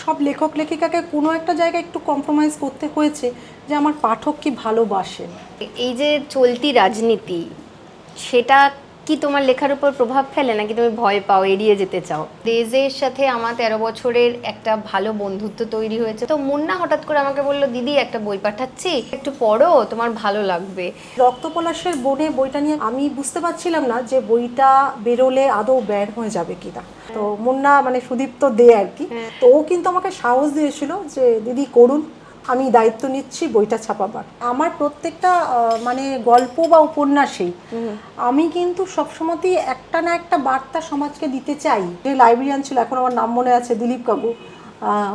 সব লেখক লেখিকাকে কোনো একটা জায়গায় একটু কম্প্রোমাইজ করতে হয়েছে যে আমার পাঠক কি ভালোবাসেন। এই যে চলতি রাজনীতি, সেটা কি তোমার লেখার উপর প্রভাব ফেলে নাকি তুমি ভয় পাও, এড়িয়ে যেতে চাও? দেজের সাথে আমার 13 বছরের একটা ভালো বন্ধুত্ব তৈরি হয়েছে, তো মুন্না হঠাৎ করে আমাকে বললো, দিদি একটা বই পাঠাচ্ছি, একটু পড়ো, তোমার ভালো লাগবে। রক্তপলাশের বনে বইটা নিয়ে আমি বুঝতে পারছিলাম না যে বইটা বেরোলে আদৌ ব্যান হয়ে যাবে কিনা। তো মুন্না মানে সুদীপ্ত দে আর কি, তো ও কিন্তু আমাকে সাহস দিয়েছিল যে দিদি করুন, আমি দায়িত্ব নিচ্ছি বইটা ছাপাবার। আমার প্রত্যেকটা মানে গল্প বা উপন্যাসেই আমি কিন্তু সবসময়তেই একটা না একটা বার্তা সমাজকে দিতে চাই। যে লাইব্রেরিয়ান ছিল, এখন আমার নাম মনে আছে, দিলীপ কাকু,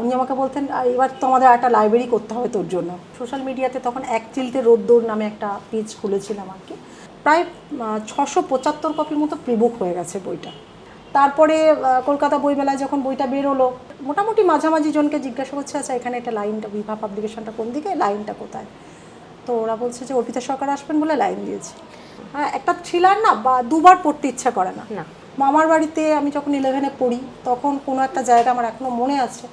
উনি আমাকে বলতেন এবার তো আমাদের একটা লাইব্রেরি করতে হবে তোর জন্য। সোশ্যাল মিডিয়াতে তখন এক চিলতে রোদ্দুর নামে একটা পেজ খুলেছিলাম আর কি, প্রায় 675 কপির মতো প্রিবুক হয়ে গেছে বইটা। তারপরে কলকাতা বইমেলায় যখন বইটা বেরোলো, মোটামুটি মাঝামাঝি জনকে জিজ্ঞাসা করছে আচ্ছা এখানে একটা লাইনটা, বিভা পাবলিকেশনটা কোন দিকে, লাইনটা কোথায়, তো ওরা বলছে যে অর্পিতা সরকার আসবেন বলে লাইন দিয়েছে। হ্যাঁ, একটা থ্রিলার না বা দুবার পড়তে ইচ্ছা করে না। মামার বাড়িতে আমি যখন 11-এ পড়ি তখন কোনো একটা জায়গা আমার এখনো মনে আছে,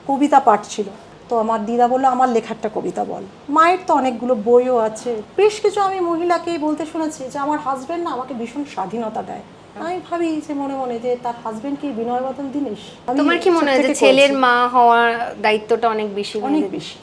কবিতা পাঠ ছিল, তো আমার দিদা বললো আমার লেখা একটা কবিতা বল। মায়ের তো অনেকগুলো বইও আছে, বেশ কিছু আমি মহিলাকেই বলতে শুনেছি যে আমার হাজব্যান্ড না আমাকে ভীষণ স্বাধীনতা দেয়। আমি ভাবি যে মনে মনে যে তার হাজবেন্ড কি বিনয় বদন দীনেশ। তোমার কি মনে হয় যে ছেলের মা হওয়ার দায়িত্বটা অনেক বেশি? অনেক বেশি।